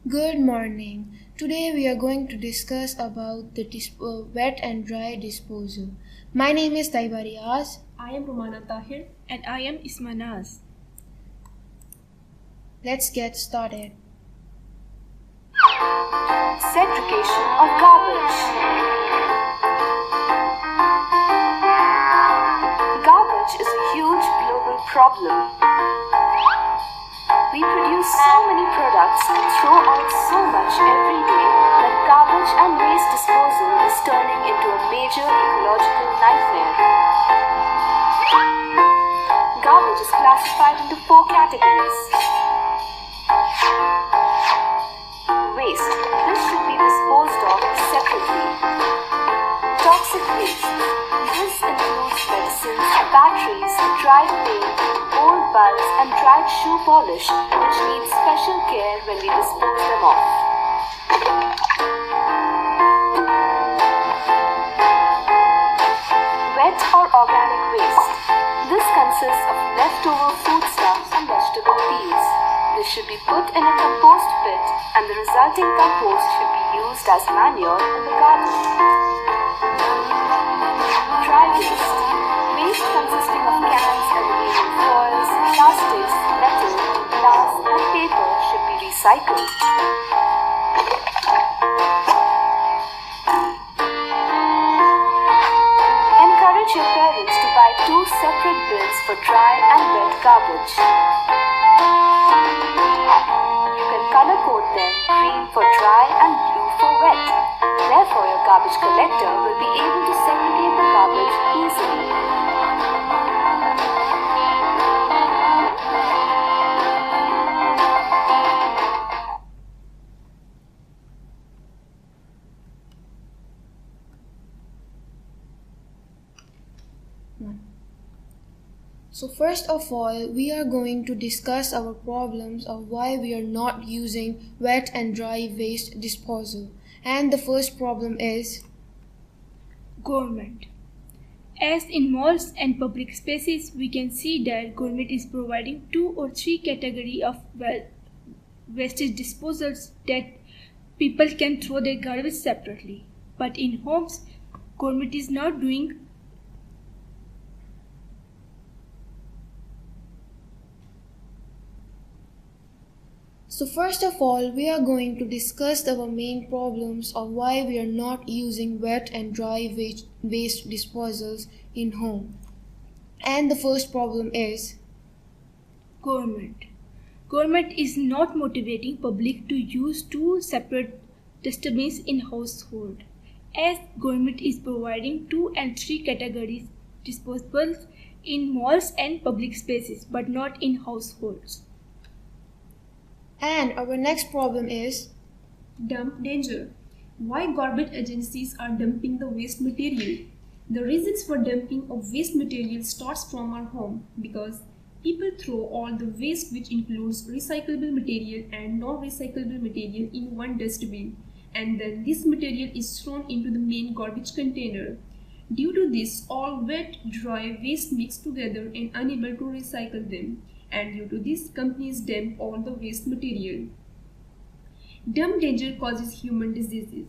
Good morning. Today we are going to discuss about the wet and dry disposal. My name is Tayyba. I am Romana And I am Isma. Let's get started. Segregation of garbage. Garbage is a huge global problem. We produce so many products and throw out so much every day that garbage and waste disposal is turning into a major ecological nightmare. Garbage is classified into 4 categories. Waste. This should be disposed of separately. Toxic waste. This includes medicines, batteries, dried paint, old bulbs and dried shoe polish, which need special care when we dispose them off. Wet or organic waste. This consists of leftover foodstuffs and vegetable peels. This should be put in a compost pit and the resulting compost should be used as manure in the garden. Dry waste. Waste consisting of cans, aluminum foils, plastics, metal, glass and paper should be recycled. Encourage your parents to buy 2 separate bins for dry and wet garbage. You can color code them green for dry and blue for wet. Therefore, your garbage collector will be able to segregate the garbage easily. So first of all, we are going to discuss our problems of why we are not using wet and dry waste disposal. And the first problem is Government. As in malls and public spaces, we can see that government is providing 2 or 3 categories of wastage disposals that people can throw their garbage separately. But in homes, government is not doing. So first of all, we are going to discuss our main problems of why we are not using wet and dry waste disposals in home. And the first problem is Government. Government is not motivating public to use 2 separate dustbins in household, as government is providing 2 and 3 categories disposables in malls and public spaces, but not in households. And our next problem is Dump danger. Why garbage agencies are dumping the waste material? The reasons for dumping of waste material starts from our home because people throw all the waste, which includes recyclable material and non-recyclable material, in one dustbin, and then this material is thrown into the main garbage container. Due to this, all wet, dry waste mix together and unable to recycle them. And due to this, companies dump all the waste material. Dump danger causes human diseases.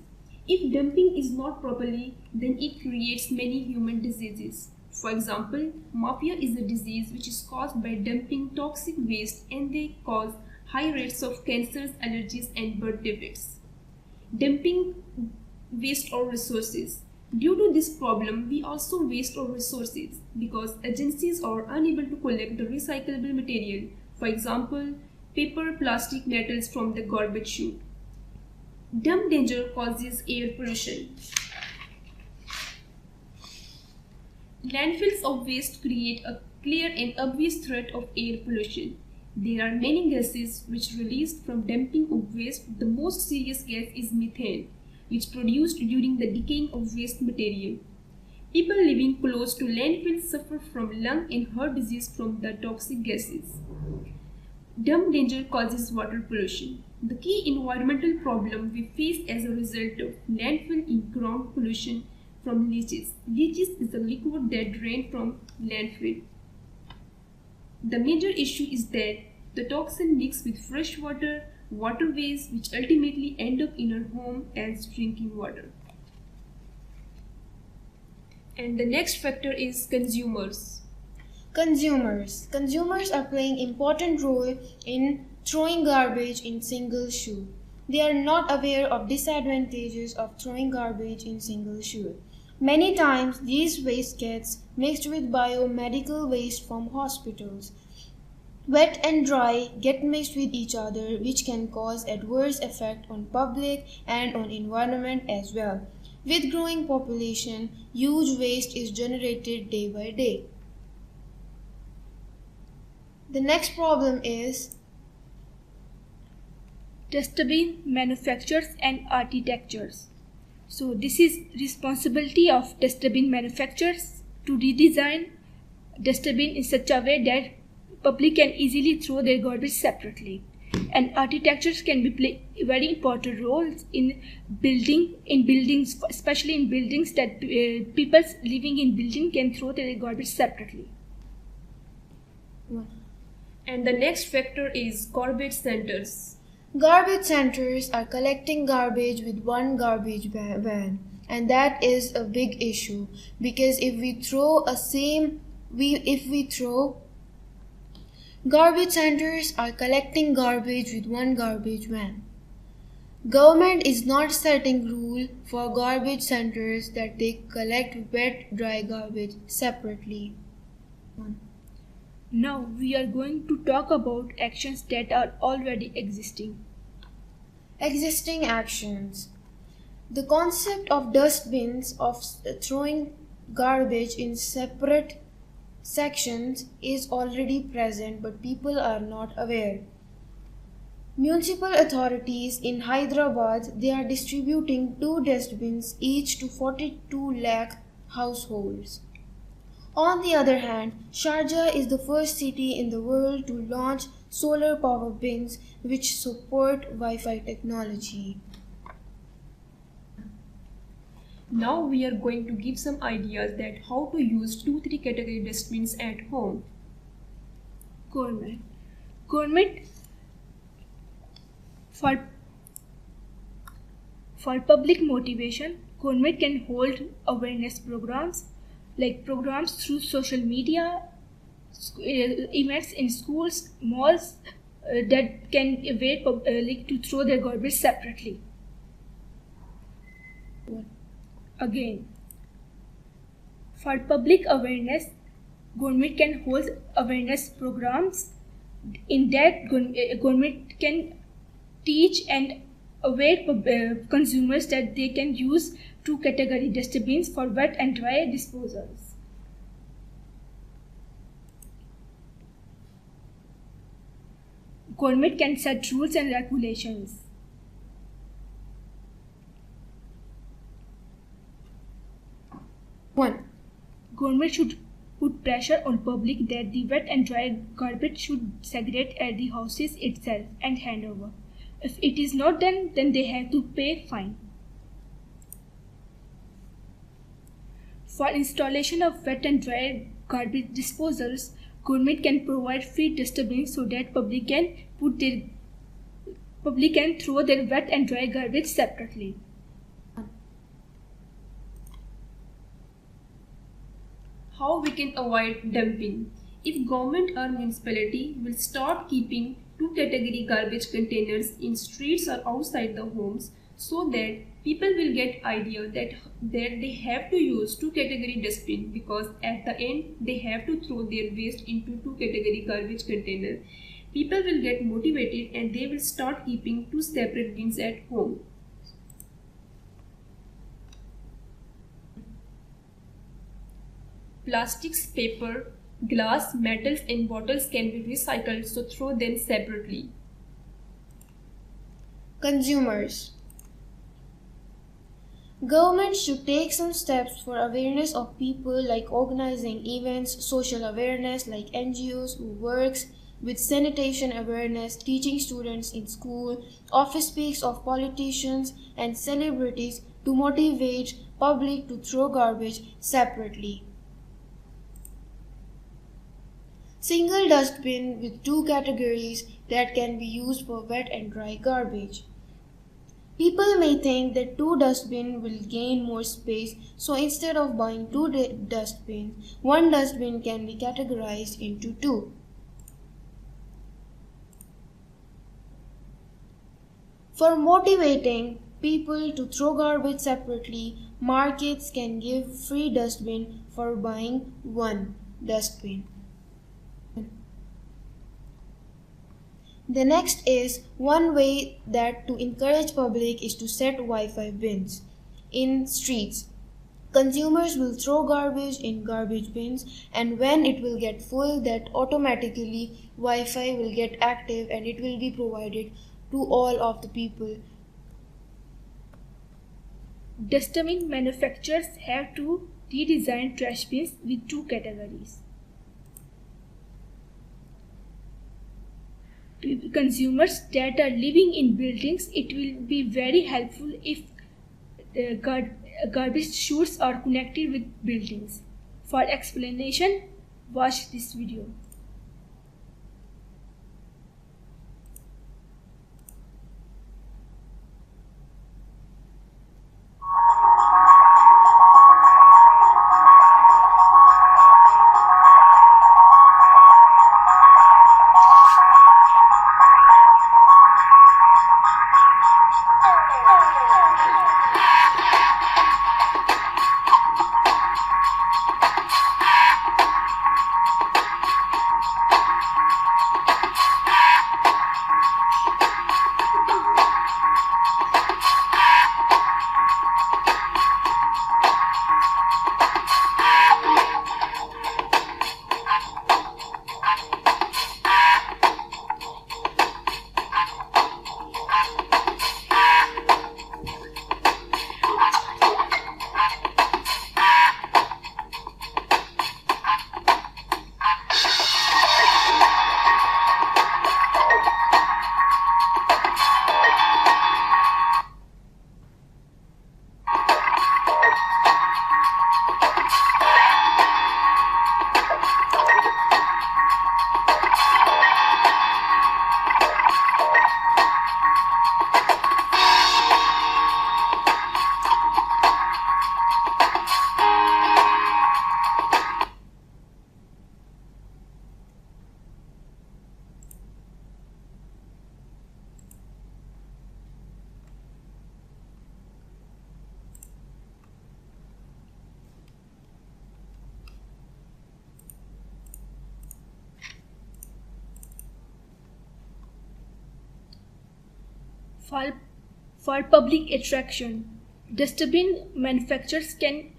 If dumping is not properly, then it creates many human diseases. For example, mafia is a disease which is caused by dumping toxic waste, and they cause high rates of cancers, allergies and birth defects. Dumping waste or resources. Due to this problem, we also waste our resources because agencies are unable to collect the recyclable material, for example, paper, plastic, metals from the garbage chute. Dump danger causes air pollution. Landfills of waste create a clear and obvious threat of air pollution. There are many gases which released from dumping of waste. The most serious gas is methane, which produced during the decaying of waste material. People living close to landfills suffer from lung and heart disease from the toxic gases. Dump danger causes water pollution. The key environmental problem we face as a result of landfill is ground pollution from leaches. Leaches is a liquid that drains from landfill. The major issue is that the toxin mixed with fresh water, waterways which ultimately end up in our home as drinking water. And the next factor is consumers. Consumers are playing important role in throwing garbage in single chute. They are not aware of disadvantages of throwing garbage in single chute. Many times these waste gets mixed with biomedical waste from hospitals. Wet and dry get mixed with each other, which can cause adverse effect on public and on environment as well. With growing population, huge waste is generated day by day. The next problem is dustbin manufacturers and architectures. So this is responsibility of dustbin manufacturers to redesign dustbin in such a way that public can easily throw their garbage separately. And architectures can play very important roles in buildings, especially in buildings that people living in building can throw their garbage separately. And the next factor is garbage centers. Garbage centers are collecting garbage with one garbage van, and that is a big issue because if we throw garbage centers are collecting garbage with one garbage van. Government is not setting rule for garbage centers that they collect wet dry garbage separately. Now we are going to talk about actions that are already existing. Existing actions. The concept of dustbins of throwing garbage in separate sections is already present, but people are not aware. Municipal authorities in Hyderabad, they are distributing 2 dustbins each to 42 lakh households. On the other hand, Sharjah is the first city in the world to launch solar power bins which support Wi-Fi technology. Now we are going to give some ideas that how to use 2-3 category dustbins at home. Government for public motivation, government can hold awareness programs like programs through social media, events in schools, malls that can await public to throw their garbage separately. Again, for public awareness, government can hold awareness programs. In that, government can teach and aware consumers that they can use 2 category dustbins for wet and dry disposals. Government can set rules and regulations. One, Government should put pressure on public that the wet and dry garbage should segregate at the houses itself and hand over. If it is not done, then they have to pay fine. For installation of wet and dry garbage disposals, government can provide free dustbins so that public can throw their wet and dry garbage separately. How we can avoid dumping? If government or municipality will start keeping 2 category garbage containers in streets or outside the homes, so that people will get idea that they have to use 2 category dustbin, because at the end they have to throw their waste into 2 category garbage container. People will get motivated and they will start keeping 2 separate bins at home. Plastics, paper, glass, metals and bottles can be recycled, so throw them separately. consumers. Government should take some steps for awareness of people, like organizing events, social awareness like NGOs who works with sanitation awareness, teaching students in school, office speaks of politicians and celebrities to motivate public to throw garbage separately. Single dustbin with 2 categories that can be used for wet and dry garbage. People may think that two dustbins will gain more space, so instead of buying two dustbins, one dustbin can be categorized into two. For motivating people to throw garbage separately, markets can give free dustbin for buying one dustbin. The next is one way that to encourage public is to set Wi-Fi bins in streets. Consumers will throw garbage in garbage bins, and when it will get full, that automatically Wi-Fi will get active and it will be provided to all of the people. Dustbin manufacturers have to redesign trash bins with two categories. Consumers that are living in buildings, it will be very helpful if garbage chutes are connected with buildings. For explanation, watch this video. For public attraction, dustbin manufacturers can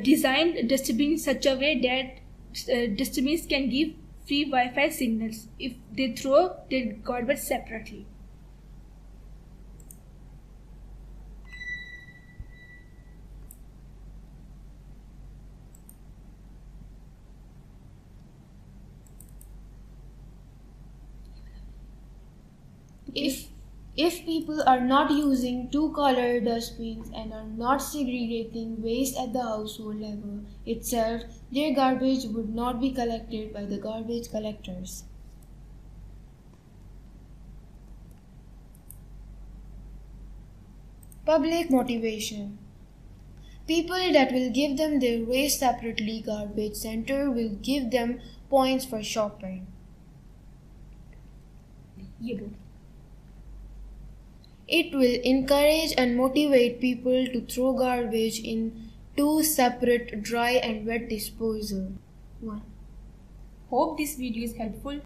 design dustbins in such a way that dustbins can give free Wi-Fi signals if they throw their garbage separately. If people are not using two-color dustbins and are not segregating waste at the household level itself, their garbage would not be collected by the garbage collectors. Public motivation. People that will give them their waste separately, garbage center will give them points for shopping. It will encourage and motivate people to throw garbage in two separate dry and wet disposal. Hope this video is helpful.